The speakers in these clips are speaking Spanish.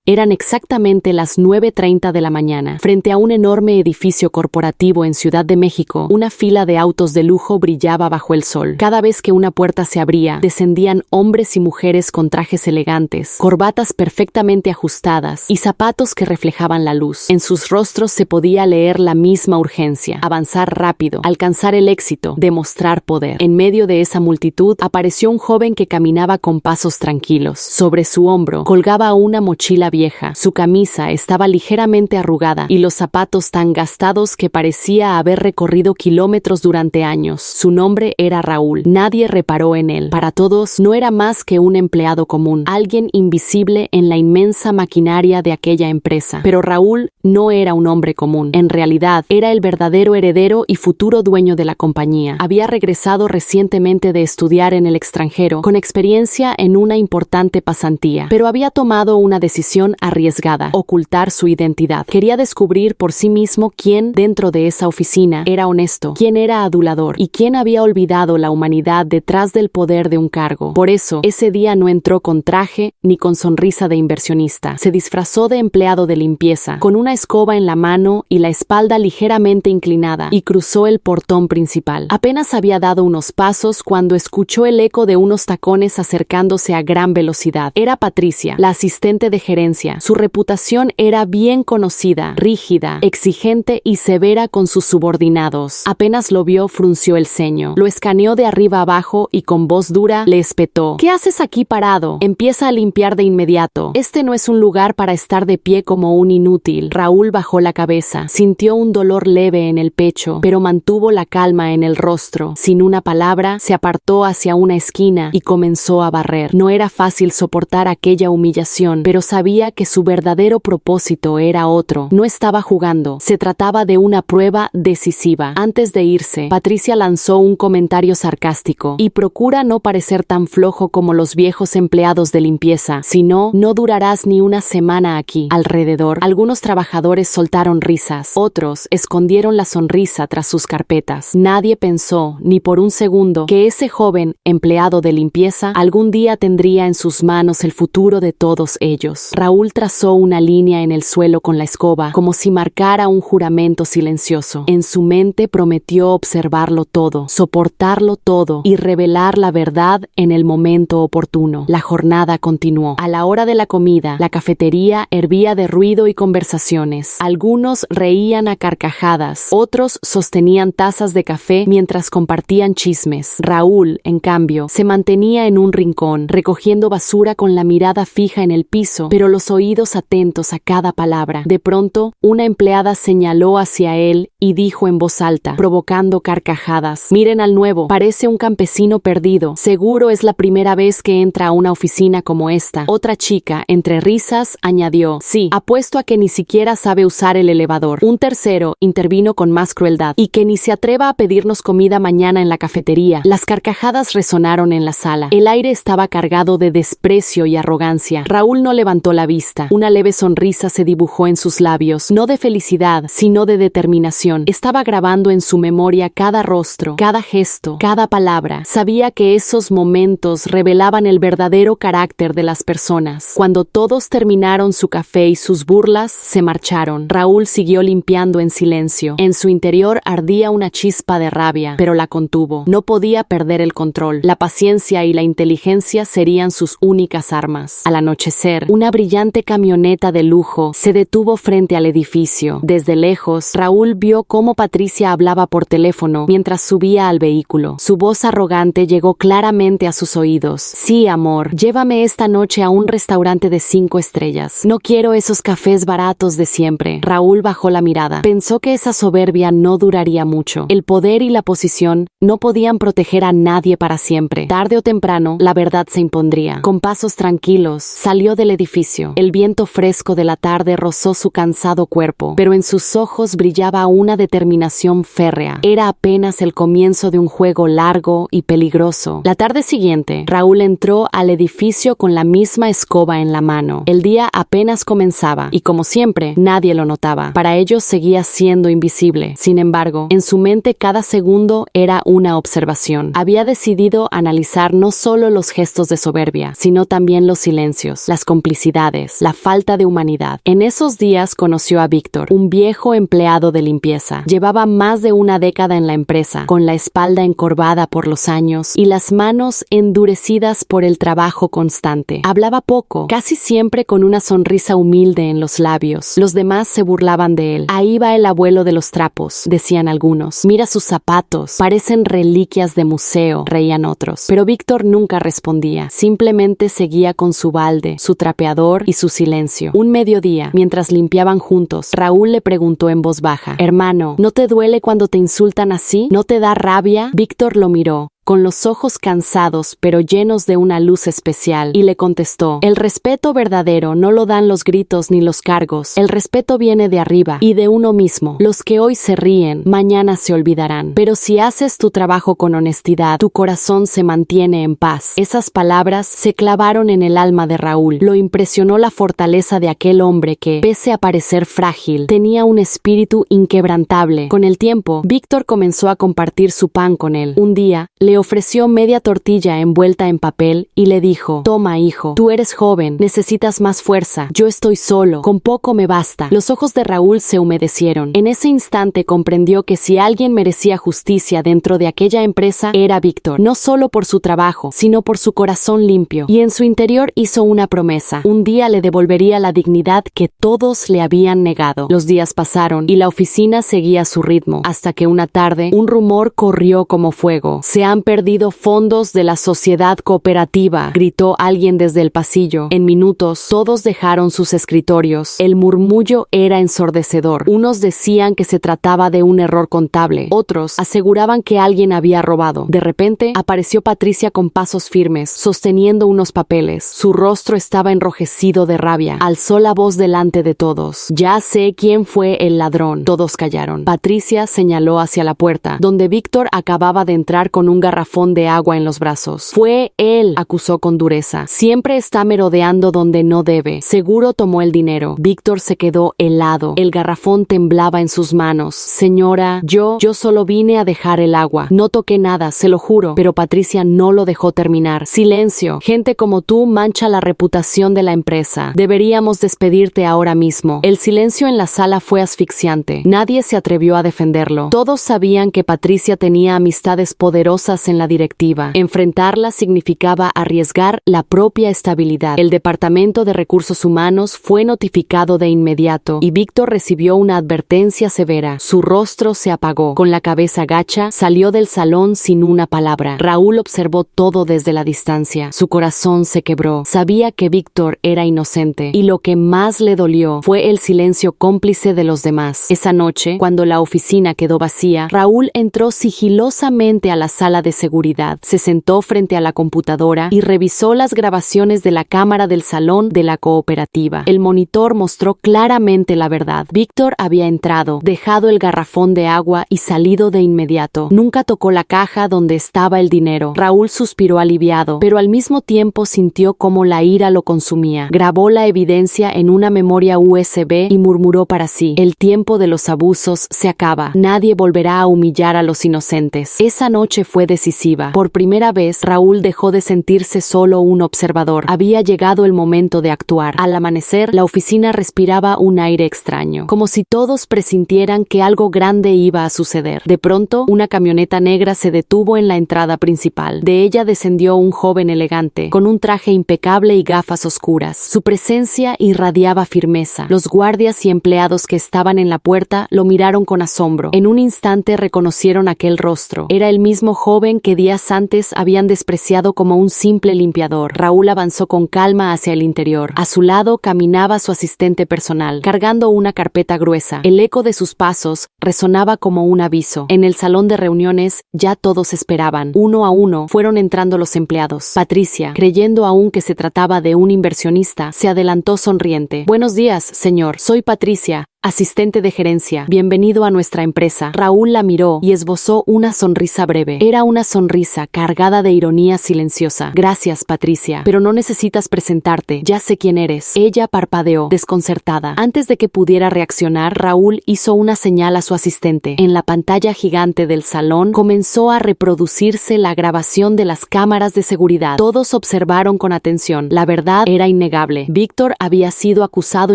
Eran exactamente las 9:30 de la mañana. Frente a un enorme edificio corporativo en Ciudad de México, una fila de autos de lujo brillaba bajo el sol. Cada vez que una puerta se abría, descendían hombres y mujeres con trajes elegantes, corbatas perfectamente ajustadas y zapatos que reflejaban la luz. En sus rostros se podía leer la misma urgencia: avanzar rápido, alcanzar el éxito, demostrar poder. En medio de esa multitud apareció un joven que caminaba con pasos tranquilos. Sobre su hombro colgaba una mochila vieja. Su camisa estaba ligeramente arrugada y los zapatos tan gastados que parecía haber recorrido kilómetros durante años. Su nombre era Raúl. Nadie reparó en él. Para todos no era más que un empleado común, alguien invisible en la inmensa maquinaria de aquella empresa. Pero Raúl no era un hombre común. En realidad, era el verdadero heredero y futuro dueño de la compañía. Había regresado recientemente de estudiar en el extranjero, con experiencia en una importante pasantía, pero había tomado una decisión arriesgada: ocultar su identidad. Quería descubrir por sí mismo quién dentro de esa oficina era honesto, quién era adulador y quién había olvidado la humanidad detrás del poder de un cargo. Por eso, ese día no entró con traje ni con sonrisa de inversionista. Se disfrazó de empleado de limpieza, con una escoba en la mano y la espalda ligeramente inclinada, y cruzó el portón principal. Apenas había dado unos pasos cuando escuchó el eco de unos tacones acercándose a gran velocidad. Era Patricia, la asistente de gerencia. Su reputación era bien conocida: rígida, exigente y severa con sus subordinados. Apenas lo vio, frunció el ceño. Lo escaneó de arriba abajo y con voz dura le espetó: ¿Qué haces aquí parado? Empieza a limpiar de inmediato. Este no es un lugar para estar de pie como un inútil. Raúl bajó la cabeza. Sintió un dolor leve en el pecho, pero mantuvo la calma en el rostro. Sin una palabra, se apartó hacia una esquina y comenzó a barrer. No era fácil soportar aquella humillación, pero sabía que su verdadero propósito era otro. No estaba jugando. Se trataba de una prueba decisiva. Antes de irse, Patricia lanzó un comentario sarcástico: y procura no parecer tan flojo como los viejos empleados de limpieza, si no, no durarás ni una semana aquí. Alrededor, algunos trabajadores soltaron risas. Otros escondieron la sonrisa tras sus carpetas. Nadie pensó, ni por un segundo, que ese joven empleado de limpieza algún día tendría en sus manos el futuro de todos ellos. Raúl trazó una línea en el suelo con la escoba, como si marcara un juramento silencioso. En su mente prometió observarlo todo, soportarlo todo y revelar la verdad en el momento oportuno. La jornada continuó. A la hora de la comida, la cafetería hervía de ruido y conversaciones. Algunos reían a carcajadas, otros sostenían tazas de café mientras compartían chismes. Raúl, en cambio, se mantenía en un rincón, recogiendo basura con la mirada fija en el piso, pero los oídos atentos a cada palabra. De pronto, una empleada señaló hacia él y dijo en voz alta, provocando carcajadas: «Miren al nuevo, parece un campesino perdido. Seguro es la primera vez que entra a una oficina como esta». Otra chica, entre risas, añadió: «Sí, apuesto a que ni siquiera sabe usar el elevador». Un tercero intervino con más crueldad: «Y que ni se atreva a pedirnos comida mañana en la cafetería». Las carcajadas resonaron en la sala. El aire estaba cargado de desprecio y arrogancia. Raúl no levantó la vista. Una leve sonrisa se dibujó en sus labios, no de felicidad, sino de determinación. Estaba grabando en su memoria cada rostro, cada gesto, cada palabra. Sabía que esos momentos revelaban el verdadero carácter de las personas. Cuando todos terminaron su café y sus burlas, se marcharon. Raúl siguió limpiando en silencio. En su interior ardía una chispa de rabia, pero la contuvo. No podía perder el control. La paciencia y la inteligencia serían sus únicas armas. Al anochecer, una brillante camioneta de lujo se detuvo frente al edificio. Desde lejos, Raúl vio cómo Patricia hablaba por teléfono mientras subía al vehículo. Su voz arrogante llegó claramente a sus oídos. «Sí, amor, llévame esta noche a un restaurante de 5 estrellas. No quiero esos cafés baratos de siempre». Raúl bajó la mirada. Pensó que esa soberbia no duraría mucho. El poder y la posición no podían proteger a nadie para siempre. Tarde o temprano, la verdad se impondría. Con pasos tranquilos, salió del edificio. El viento fresco de la tarde rozó su cansado cuerpo, pero en sus ojos brillaba una determinación férrea. Era apenas el comienzo de un juego largo y peligroso. La tarde siguiente, Raúl entró al edificio con la misma escoba en la mano. El día apenas comenzaba, y como siempre, nadie lo notaba. Para ellos seguía siendo invisible. Sin embargo, en su mente cada segundo era una observación. Había decidido analizar no solo los gestos de soberbia, sino también los silencios, las complicidades, dejadez, la falta de humanidad. En esos días conoció a Víctor, un viejo empleado de limpieza. Llevaba más de una década en la empresa, con la espalda encorvada por los años y las manos endurecidas por el trabajo constante. Hablaba poco, casi siempre con una sonrisa humilde en los labios. Los demás se burlaban de él. Ahí va el abuelo de los trapos, decían algunos. Mira sus zapatos, parecen reliquias de museo, reían otros. Pero Víctor nunca respondía, simplemente seguía con su balde, su trapeador y su silencio. Un mediodía, mientras limpiaban juntos, Raúl le preguntó en voz baja: «Hermano, ¿no te duele cuando te insultan así? ¿No te da rabia?» Víctor lo miró, con los ojos cansados pero llenos de una luz especial, y le contestó: «El respeto verdadero no lo dan los gritos ni los cargos. El respeto viene de arriba y de uno mismo. Los que hoy se ríen, mañana se olvidarán. Pero si haces tu trabajo con honestidad, tu corazón se mantiene en paz». Esas palabras se clavaron en el alma de Raúl. Lo impresionó la fortaleza de aquel hombre que, pese a parecer frágil, tenía un espíritu inquebrantable. Con el tiempo, Víctor comenzó a compartir su pan con él. Un día, le ofreció media tortilla envuelta en papel y le dijo: «Toma, hijo, tú eres joven, necesitas más fuerza. Yo estoy solo, con poco me basta». Los ojos de Raúl se humedecieron. En ese instante comprendió que si alguien merecía justicia dentro de aquella empresa era Víctor, no solo por su trabajo, sino por su corazón limpio. Y en su interior hizo una promesa: un día le devolvería la dignidad que todos le habían negado. Los días pasaron y la oficina seguía su ritmo, hasta que una tarde un rumor corrió como fuego: «Se han perdido fondos de la sociedad cooperativa», gritó alguien desde el pasillo. En minutos, todos dejaron sus escritorios. El murmullo era ensordecedor. Unos decían que se trataba de un error contable. Otros aseguraban que alguien había robado. De repente, apareció Patricia con pasos firmes, sosteniendo unos papeles. Su rostro estaba enrojecido de rabia. Alzó la voz delante de todos: «Ya sé quién fue el ladrón». Todos callaron. Patricia señaló hacia la puerta, donde Víctor acababa de entrar con un garrafón de agua en los brazos. «Fue él», acusó con dureza. «Siempre está merodeando donde no debe. Seguro tomó el dinero». Víctor se quedó helado. El garrafón temblaba en sus manos. «Señora, yo solo vine a dejar el agua. No toqué nada, se lo juro». Pero Patricia no lo dejó terminar. «Silencio. Gente como tú mancha la reputación de la empresa. Deberíamos despedirte ahora mismo». El silencio en la sala fue asfixiante. Nadie se atrevió a defenderlo. Todos sabían que Patricia tenía amistades poderosas en la directiva. Enfrentarla significaba arriesgar la propia estabilidad. El Departamento de Recursos Humanos fue notificado de inmediato y Víctor recibió una advertencia severa. Su rostro se apagó. Con la cabeza gacha, salió del salón sin una palabra. Raúl observó todo desde la distancia. Su corazón se quebró. Sabía que Víctor era inocente y lo que más le dolió fue el silencio cómplice de los demás. Esa noche, cuando la oficina quedó vacía, Raúl entró sigilosamente a la sala de seguridad. Se sentó frente a la computadora y revisó las grabaciones de la cámara del salón de la cooperativa. El monitor mostró claramente la verdad. Víctor había entrado, dejado el garrafón de agua y salido de inmediato. Nunca tocó la caja donde estaba el dinero. Raúl suspiró aliviado, pero al mismo tiempo sintió cómo la ira lo consumía. Grabó la evidencia en una memoria USB y murmuró para sí: «El tiempo de los abusos se acaba. Nadie volverá a humillar a los inocentes». Esa noche fue decisiva. Por primera vez, Raúl dejó de sentirse solo un observador. Había llegado el momento de actuar. Al amanecer, la oficina respiraba un aire extraño, como si todos presintieran que algo grande iba a suceder. De pronto, una camioneta negra se detuvo en la entrada principal. De ella descendió un joven elegante, con un traje impecable y gafas oscuras. Su presencia irradiaba firmeza. Los guardias y empleados que estaban en la puerta lo miraron con asombro. En un instante reconocieron aquel rostro. Era el mismo joven que días antes habían despreciado como un simple limpiador. Raúl avanzó con calma hacia el interior. A su lado caminaba su asistente personal, cargando una carpeta gruesa. El eco de sus pasos resonaba como un aviso. En el salón de reuniones ya todos esperaban. Uno a uno fueron entrando los empleados. Patricia, creyendo aún que se trataba de un inversionista, se adelantó sonriente. «Buenos días, señor. Soy Patricia. asistente de gerencia, bienvenido a nuestra empresa. Raúl la miró y esbozó una sonrisa breve. Era una sonrisa cargada de ironía silenciosa. Gracias, Patricia, pero no necesitas presentarte, ya sé quién eres. Ella parpadeó, desconcertada. Antes de que pudiera reaccionar, Raúl hizo una señal a su asistente. En la pantalla gigante del salón comenzó a reproducirse la grabación de las cámaras de seguridad. Todos observaron con atención. La verdad era innegable. Víctor había sido acusado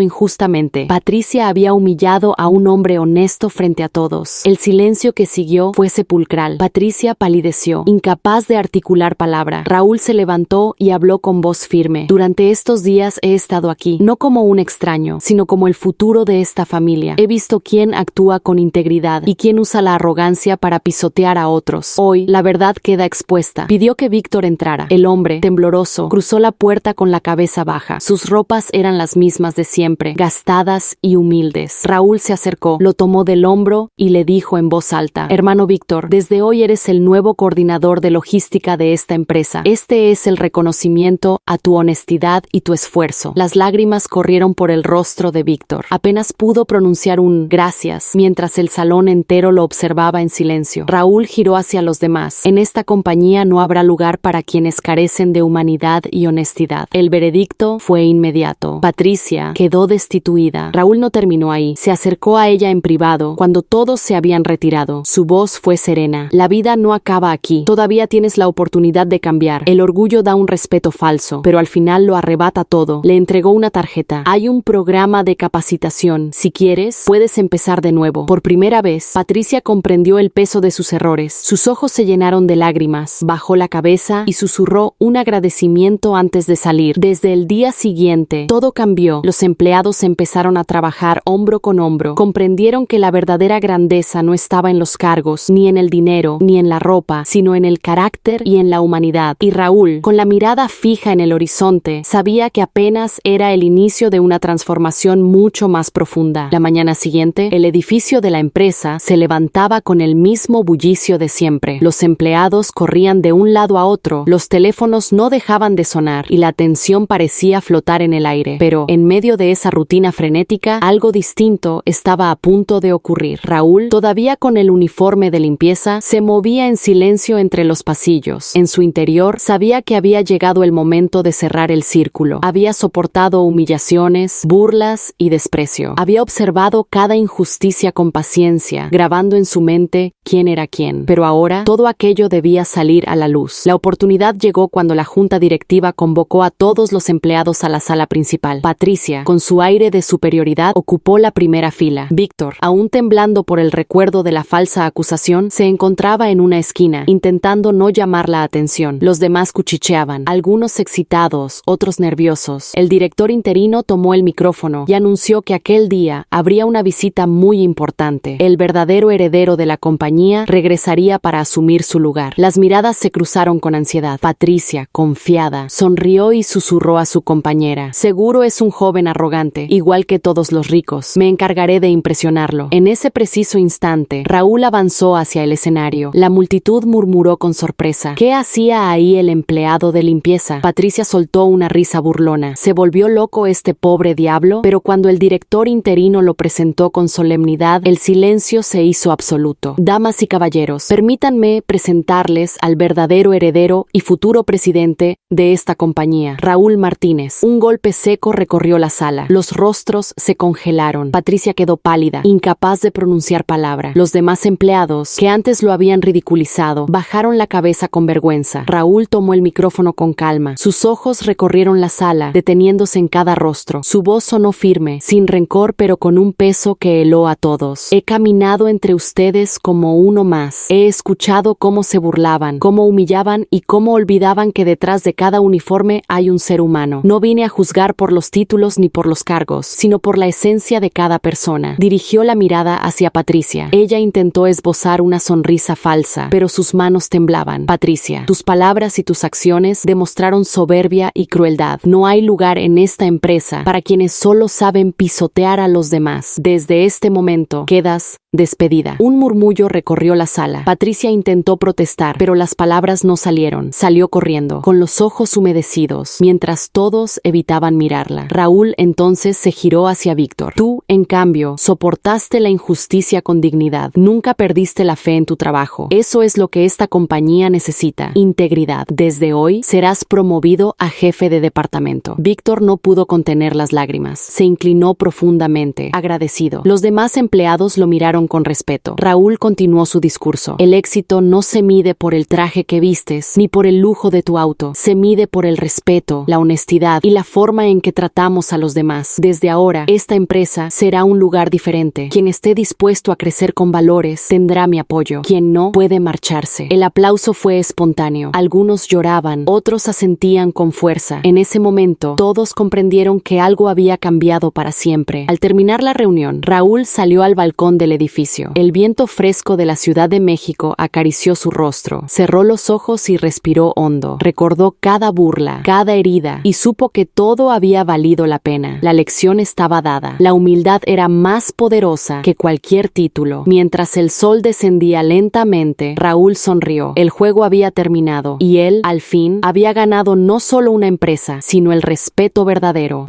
injustamente. Patricia había humillado a un hombre honesto frente a todos. El silencio que siguió fue sepulcral. Patricia palideció, incapaz de articular palabra. Raúl se levantó y habló con voz firme. Durante estos días he estado aquí, no como un extraño, sino como el futuro de esta familia. He visto quién actúa con integridad y quién usa la arrogancia para pisotear a otros. Hoy, la verdad queda expuesta. Pidió que Víctor entrara. El hombre, tembloroso, cruzó la puerta con la cabeza baja. Sus ropas eran las mismas de siempre, gastadas y humildes. Raúl se acercó, lo tomó del hombro y le dijo en voz alta: Hermano Víctor, desde hoy eres el nuevo coordinador de logística de esta empresa. Este es el reconocimiento a tu honestidad y tu esfuerzo. Las lágrimas corrieron por el rostro de Víctor. Apenas pudo pronunciar un gracias, mientras el salón entero lo observaba en silencio. Raúl giró hacia los demás. En esta compañía no habrá lugar para quienes carecen de humanidad y honestidad. El veredicto fue inmediato. Patricia quedó destituida. Raúl no terminó ahí. Se acercó a ella en privado cuando todos se habían retirado. Su voz fue serena. La vida no acaba aquí. Todavía tienes la oportunidad de cambiar. El orgullo da un respeto falso, pero al final lo arrebata todo. Le entregó una tarjeta. Hay un programa de capacitación. Si quieres, puedes empezar de nuevo. Por primera vez, Patricia comprendió el peso de sus errores. Sus ojos se llenaron de lágrimas. Bajó la cabeza y susurró un agradecimiento antes de salir. Desde el día siguiente, todo cambió. Los empleados empezaron a trabajar hombro con hombro. Comprendieron que la verdadera grandeza no estaba en los cargos, ni en el dinero, ni en la ropa, sino en el carácter y en la humanidad. Y Raúl, con la mirada fija en el horizonte, sabía que apenas era el inicio de una transformación mucho más profunda. La mañana siguiente, el edificio de la empresa se levantaba con el mismo bullicio de siempre. Los empleados corrían de un lado a otro, los teléfonos no dejaban de sonar y la tensión parecía flotar en el aire. Pero, en medio de esa rutina frenética, algo distinto estaba a punto de ocurrir. Raúl, todavía con el uniforme de limpieza, se movía en silencio entre los pasillos. En su interior, sabía que había llegado el momento de cerrar el círculo. Había soportado humillaciones, burlas y desprecio. Había observado cada injusticia con paciencia, grabando en su mente quién era quién. Pero ahora, todo aquello debía salir a la luz. La oportunidad llegó cuando la junta directiva convocó a todos los empleados a la sala principal. Patricia, con su aire de superioridad, ocupó la primera fila. Víctor, aún temblando por el recuerdo de la falsa acusación, se encontraba en una esquina, intentando no llamar la atención. Los demás cuchicheaban, algunos excitados, otros nerviosos. El director interino tomó el micrófono y anunció que aquel día habría una visita muy importante. El verdadero heredero de la compañía regresaría para asumir su lugar. Las miradas se cruzaron con ansiedad. Patricia, confiada, sonrió y susurró a su compañera: Seguro es un joven arrogante, igual que todos los ricos. Me encargaré de impresionarlo. En ese preciso instante, Raúl avanzó hacia el escenario. La multitud murmuró con sorpresa: ¿Qué hacía ahí el empleado de limpieza? Patricia soltó una risa burlona. ¿Se volvió loco este pobre diablo? Pero cuando el director interino lo presentó con solemnidad, el silencio se hizo absoluto. Damas y caballeros, permítanme presentarles al verdadero heredero y futuro presidente de esta compañía, Raúl Martínez. Un golpe seco recorrió la sala. Los rostros se congelaron. Patricia quedó pálida, incapaz de pronunciar palabra. Los demás empleados, que antes lo habían ridiculizado, bajaron la cabeza con vergüenza. Raúl tomó el micrófono con calma. Sus ojos recorrieron la sala, deteniéndose en cada rostro. Su voz sonó firme, sin rencor, pero con un peso que heló a todos. He caminado entre ustedes como uno más. He escuchado cómo se burlaban, cómo humillaban y cómo olvidaban que detrás de cada uniforme hay un ser humano. No vine a juzgar por los títulos ni por los cargos, sino por la esencia de cada persona. Dirigió la mirada hacia Patricia. Ella intentó esbozar una sonrisa falsa, pero sus manos temblaban. Patricia, tus palabras y tus acciones demostraron soberbia y crueldad. No hay lugar en esta empresa para quienes solo saben pisotear a los demás. Desde este momento, quedas despedida. Un murmullo recorrió la sala. Patricia intentó protestar, pero las palabras no salieron. Salió corriendo, con los ojos humedecidos, mientras todos evitaban mirarla. Raúl entonces se giró hacia Víctor. Tú Tú, en cambio, soportaste la injusticia con dignidad. Nunca perdiste la fe en tu trabajo. Eso es lo que esta compañía necesita. Integridad. Desde hoy serás promovido a jefe de departamento. Víctor no pudo contener las lágrimas. Se inclinó profundamente, agradecido. Los demás empleados lo miraron con respeto. Raúl continuó su discurso. El éxito no se mide por el traje que vistes, ni por el lujo de tu auto. Se mide por el respeto, la honestidad y la forma en que tratamos a los demás. Desde ahora, esta empresa será un lugar diferente. Quien esté dispuesto a crecer con valores tendrá mi apoyo. Quien no, puede marcharse. El aplauso fue espontáneo. Algunos lloraban, otros asentían con fuerza. En ese momento, todos comprendieron que algo había cambiado para siempre. Al terminar la reunión, Raúl salió al balcón del edificio. El viento fresco de la Ciudad de México acarició su rostro. Cerró los ojos y respiró hondo. Recordó cada burla, cada herida, y supo que todo había valido la pena. La lección estaba dada. La humildad era más poderosa que cualquier título. Mientras el sol descendía lentamente, Raúl sonrió. El juego había terminado, y él, al fin, había ganado no solo una empresa, sino el respeto verdadero.